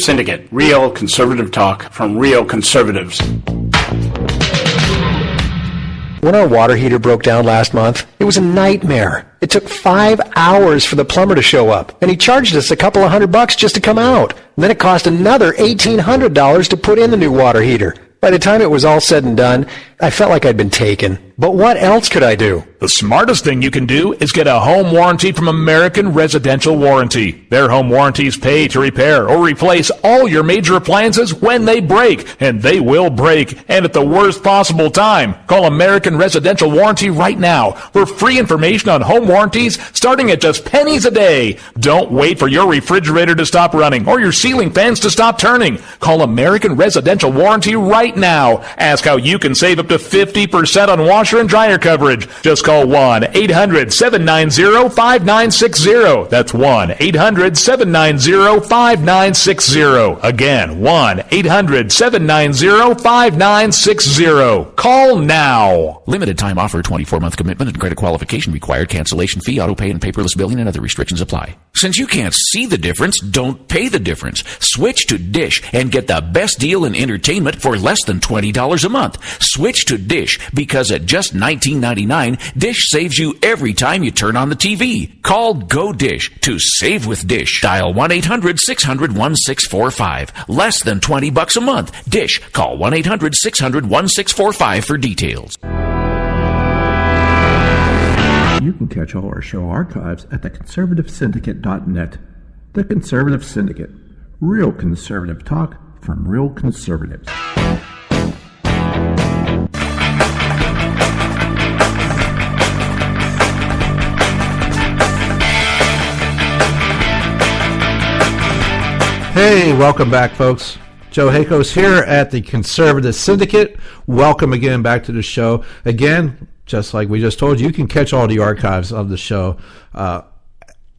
Syndicate, real conservative talk from real conservatives. When our water heater broke down last month, it was a nightmare. It took 5 hours for the plumber to show up, and he charged us a couple of $100 just to come out. And then it cost another $1,800 to put in the new water heater. By the time it was all said and done, I felt like I'd been taken. But what else could I do? The smartest thing you can do is get a home warranty from American Residential Warranty. Their home warranties pay to repair or replace all your major appliances when they break, and they will break, and at the worst possible time. Call American Residential Warranty right now for free information on home warranties starting at just pennies a day. Don't wait for your refrigerator to stop running or your ceiling fans to stop turning. Call American Residential Warranty right now. Ask how you can save up to 50% on washer and dryer coverage. Just call 1-800-790-5960. That's 1-800-790-5960. Again, 1-800-790-5960. Call now. Limited time offer, 24-month commitment and credit qualification required. Cancellation fee, auto pay, and paperless billing and other restrictions apply. Since you can't see the difference, don't pay the difference. Switch to Dish and get the best deal in entertainment for less than $20 a month. Switch to Dish because at just $19.99, Dish saves you every time you turn on the TV. Call Go Dish to save with Dish. Dial 1-800-600-1645. Less than $20 a month. Dish. Call 1-800-600-1645 for details. You can catch all our show archives at theconservativesyndicate.net. The Conservative Syndicate. Real conservative talk from real conservatives. Hey, welcome back, folks. Joe Hakos here at the Conservative Syndicate. Welcome again back to the show. Again, just like we just told you, you can catch all the archives of the show at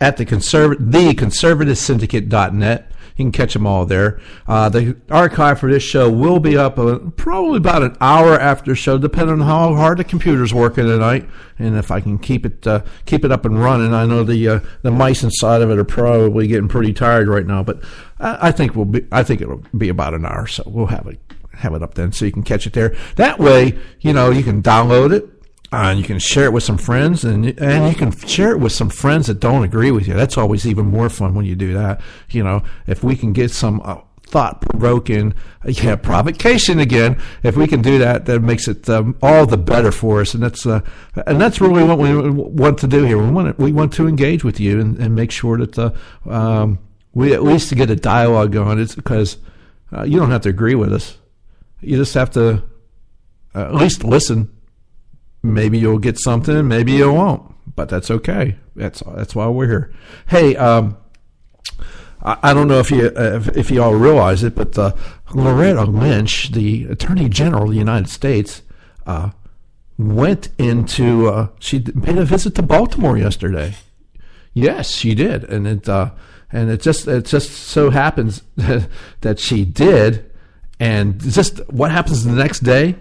theconservativesyndicate.net. You can catch them all there. The archive for this show will be up probably about an hour after the show, depending on how hard the computer's working tonight, and if I can keep it up and running. I know the mice inside of it are probably getting pretty tired right now, but I think it'll be about an hour, so we'll have it up then, so you can catch it there. That way, you can download it. And you can share it with some friends, and you can share it with some friends that don't agree with you. That's always even more fun when you do that. If we can get some thought-provoking, provocation again. If we can do that, that makes it all the better for us. And that's really what we want to do here. We want to engage with you and make sure that we at least to get a dialogue going. It's because you don't have to agree with us. You just have to at least listen. Maybe you'll get something, maybe you won't, but that's okay. That's why we're here. Hey, I don't know if you all realize it, but Loretta Lynch, the Attorney General of the United States, went into she made a visit to Baltimore yesterday. Yes, she did, and it just so happens that she did, and just what happens the next day?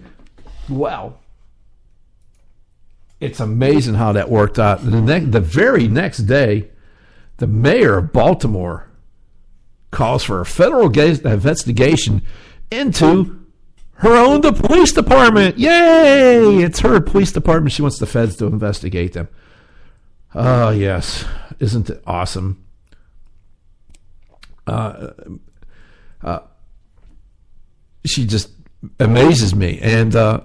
Wow. It's amazing how that worked out. The very next day, the mayor of Baltimore calls for a federal investigation into her own police department. Yay! It's her police department. She wants the feds to investigate them. Oh, yes. Isn't it awesome? She just amazes me. And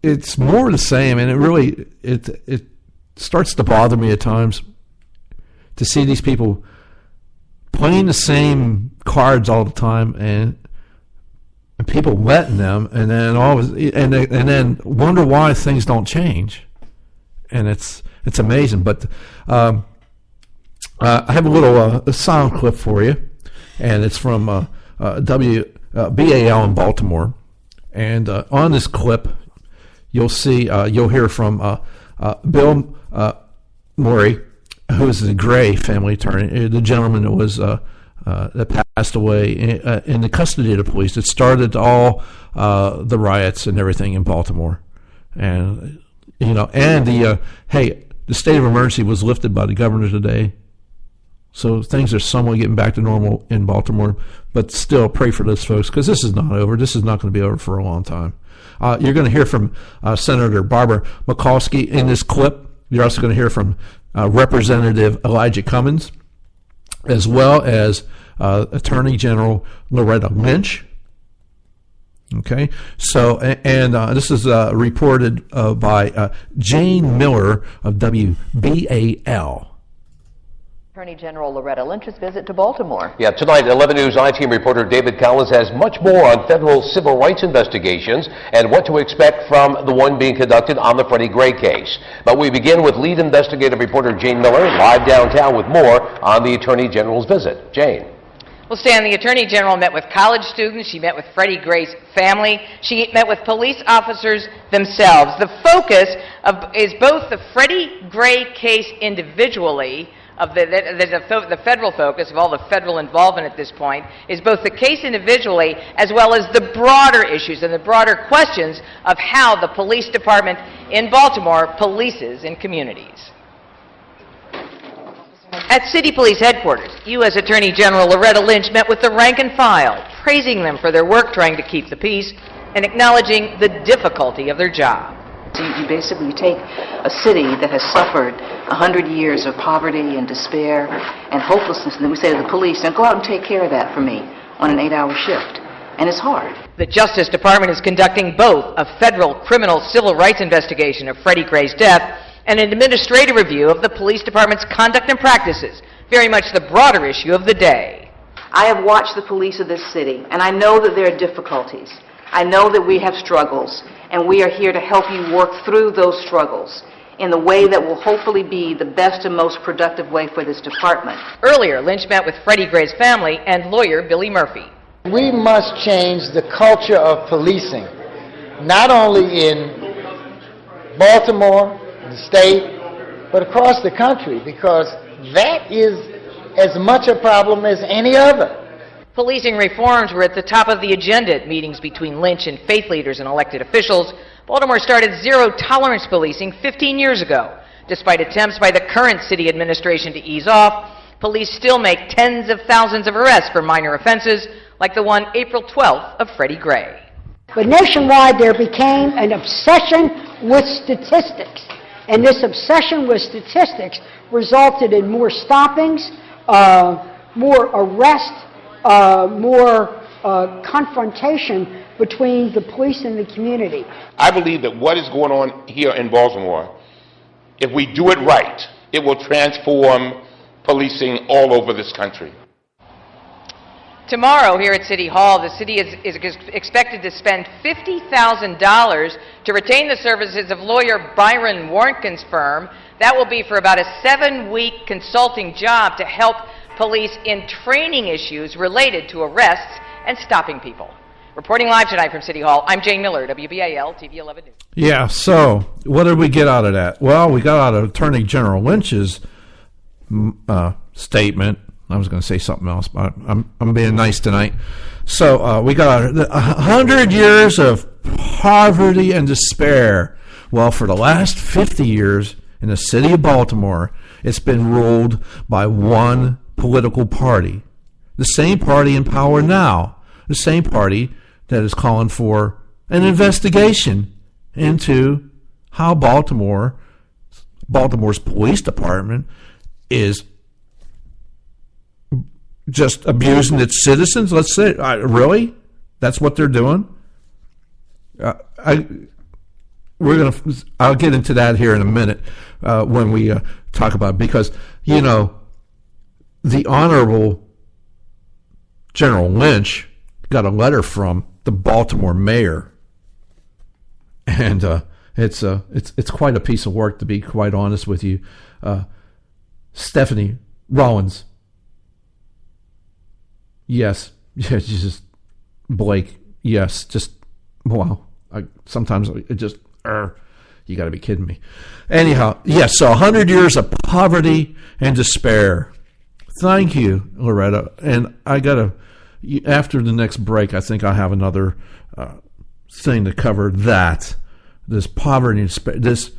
it's more the same, and it starts to bother me at times to see these people playing the same cards all the time, and people letting them, and then and then wonder why things don't change, and it's amazing. But I have a little sound clip for you, and it's from WBAL in Baltimore, and on this clip, you'll hear from Bill Murray, who is the Gray family attorney, the gentleman that was that passed away in the custody of the police. It started all the riots and everything in Baltimore, and the state of emergency was lifted by the governor today So things are somewhat getting back to normal in Baltimore, but still pray for those folks because this is not over. This is not going to be over for a long time. You're going to hear from Senator Barbara Mikulski in this clip. You're also going to hear from Representative Elijah Cummings, as well as Attorney General Loretta Lynch. Okay, so, and this is reported by Jane Miller of WBAL. Attorney General Loretta Lynch's visit to Baltimore. Yeah, tonight, 11 News I-Team reporter David Collins has much more on federal civil rights investigations and what to expect from the one being conducted on the Freddie Gray case. But we begin with lead investigative reporter Jane Miller, live downtown with more on the Attorney General's visit. Jane. Well, Stan, the Attorney General met with college students. She met with Freddie Gray's family. She met with police officers themselves. The focus is both the Freddie Gray case individually, of the federal focus of all the federal involvement at this point, is both the case individually as well as the broader issues and the broader questions of how the police department in Baltimore polices in communities. At City Police Headquarters, U.S. Attorney General Loretta Lynch met with the rank and file, praising them for their work trying to keep the peace and acknowledging the difficulty of their job. You basically take a city that has suffered 100 years of poverty and despair and hopelessness, and then we say to the police, now go out and take care of that for me on an 8-hour shift. And it's hard. The Justice Department is conducting both a federal criminal civil rights investigation of Freddie Gray's death and an administrative review of the police department's conduct and practices, very much the broader issue of the day. I have watched the police of this city, and I know that there are difficulties. I know that we have struggles, and we are here to help you work through those struggles in the way that will hopefully be the best and most productive way for this department. Earlier, Lynch met with Freddie Gray's family and lawyer Billy Murphy. We must change the culture of policing, not only in Baltimore, the state, but across the country, because that is as much a problem as any other. Policing reforms were at the top of the agenda at meetings between Lynch and faith leaders and elected officials. Baltimore started zero-tolerance policing 15 years ago. Despite attempts by the current city administration to ease off, police still make tens of thousands of arrests for minor offenses, like the one April 12th of Freddie Gray. But nationwide, there became an obsession with statistics. And this obsession with statistics resulted in more stoppings, more arrests, more confrontation between the police and the community. I believe that what is going on here in Baltimore, if we do it right, it will transform policing all over this country. Tomorrow here at City Hall, the city is expected to spend $50,000 to retain the services of lawyer Byron Warnkin's firm. That will be for about a 7-week consulting job to help police in training issues related to arrests and stopping people. Reporting live tonight from City Hall, I'm Jane Miller, WBAL TV 11 News. Yeah, so what did we get out of that? Well, we got out of Attorney General Lynch's statement. I was going to say something else, but I'm being nice tonight. So we got 100 years of poverty and despair. Well, for the last 50 years in the city of Baltimore, it's been ruled by one political party. The same party in power now. The same party that is calling for an investigation into how Baltimore's police department is just abusing its citizens. Let's say, really? That's what they're doing? I'll get into that here in a minute when we talk about it, because, you know, the Honorable General Lynch got a letter from the Baltimore mayor, and it's quite a piece of work, to be quite honest with you. Stephanie Rollins. Yes, just Blake. Yes, just wow. Sometimes it just you got to be kidding me. Anyhow, yes. So 100 years of poverty and despair. Thank you, Loretta. And I gotta, after the next break, I think I have another thing to cover that. This poverty and despair, this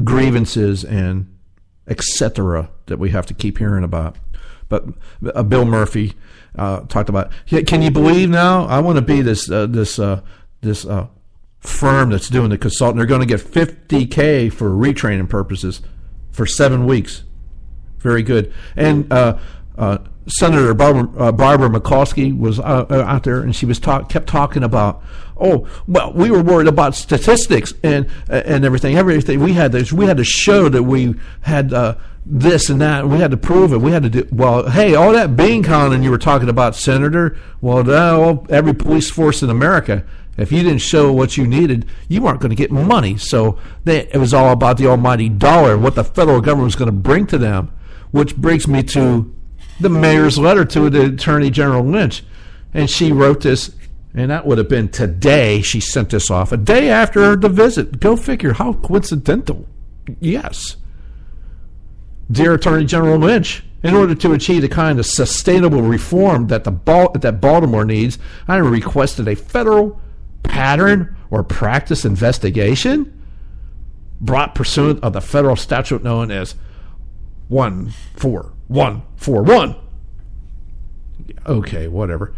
grievances and etc. that we have to keep hearing about. But Bill Murphy talked about, can you believe now? I want to be this firm that's doing the consultant. They're going to get $50K for retraining purposes for 7 weeks. Very good. And Senator Barbara Mikulski was out there, and she was kept talking about, we were worried about statistics and everything. We had to show that we had this and that, and we had to prove it. We had to do all that bean counting you were talking about, Senator. Every police force in America, if you didn't show what you needed, you weren't going to get money. So it was all about the almighty dollar, what the federal government was going to bring to them, which brings me to the mayor's letter to the Attorney General Lynch. And she wrote this, and that would have been today. She sent this off, a day after the visit. Go figure, how coincidental. Yes. Dear Attorney General Lynch, in order to achieve the kind of sustainable reform that that Baltimore needs, I requested a federal pattern or practice investigation brought pursuant of the federal statute known as 14141. Okay, whatever.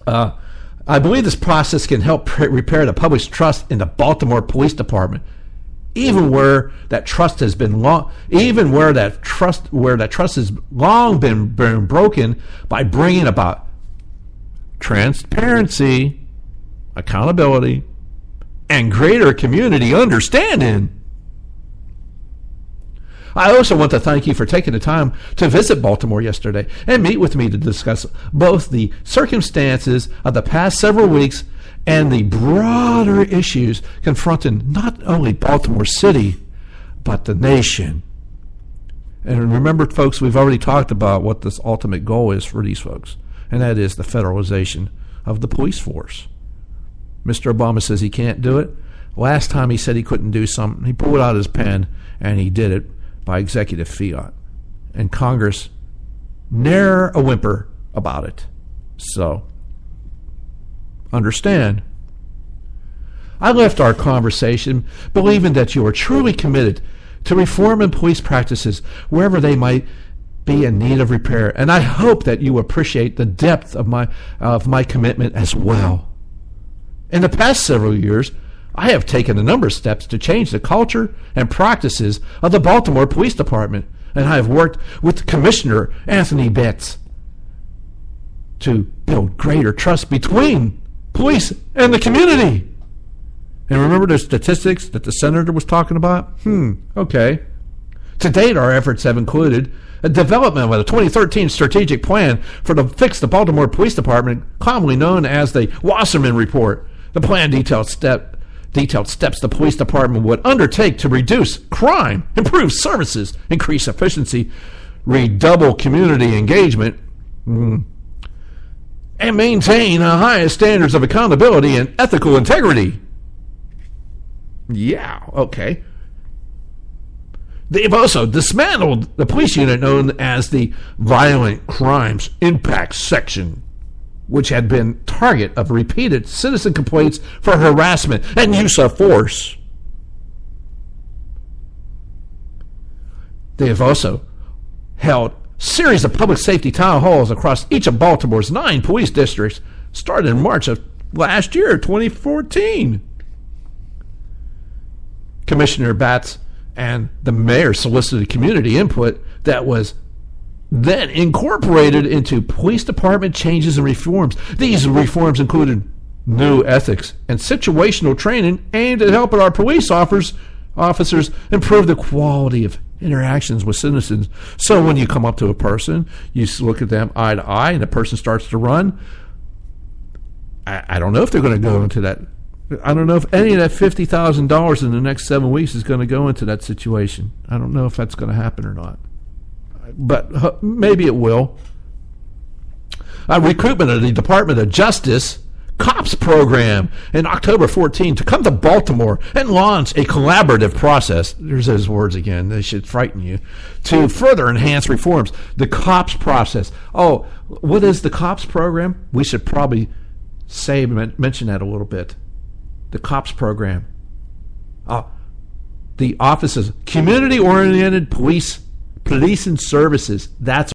I believe this process can help repair the public's trust in the Baltimore Police Department, even where that trust has been long been broken, by bringing about transparency, accountability, and greater community understanding. I also want to thank you for taking the time to visit Baltimore yesterday and meet with me to discuss both the circumstances of the past several weeks and the broader issues confronting not only Baltimore City, but the nation. And remember, folks, we've already talked about what this ultimate goal is for these folks, and that is the federalization of the police force. Mr. Obama says he can't do it. Last time he said he couldn't do something, he pulled out his pen and he did it by executive fiat. And Congress, ne'er a whimper about it. So, understand. I left our conversation believing that you are truly committed to reforming police practices wherever they might be in need of repair, and I hope that you appreciate the depth of my commitment as well. In the past several years, I have taken a number of steps to change the culture and practices of the Baltimore Police Department, and I have worked with Commissioner Anthony Betts to build greater trust between police and the community. And remember the statistics that the senator was talking about? Okay. To date, our efforts have included a development of a 2013 strategic plan to fix the Baltimore Police Department, commonly known as the Wasserman Report. The plan detailed steps the police department would undertake to reduce crime, improve services, increase efficiency, redouble community engagement, and maintain the highest standards of accountability and ethical integrity. Yeah, okay. They've also dismantled the police unit known as the Violent Crimes Impact Section, which had been target of repeated citizen complaints for harassment and use of force. They have also held series of public safety town halls across each of Baltimore's 9 police districts, started in March of last year, 2014. Commissioner Batts and the mayor solicited community input that was then incorporated into police department changes and reforms. These reforms included new ethics and situational training aimed at helping our police officers improve the quality of interactions with citizens. So when you come up to a person, you look at them eye to eye, and the person starts to run. I don't know if they're going to go into that. I don't know if any of that $50,000 in the next 7 weeks is going to go into that situation. I don't know if that's going to happen or not. But maybe it will. Recruitment of the Department of Justice COPS program in October 14 to come to Baltimore and launch a collaborative process. There's those words again. They should frighten you. To further enhance reforms. The COPS process. Oh, what is the COPS program? We should probably mention that a little bit. The COPS program. The the office is community-oriented policing services. That's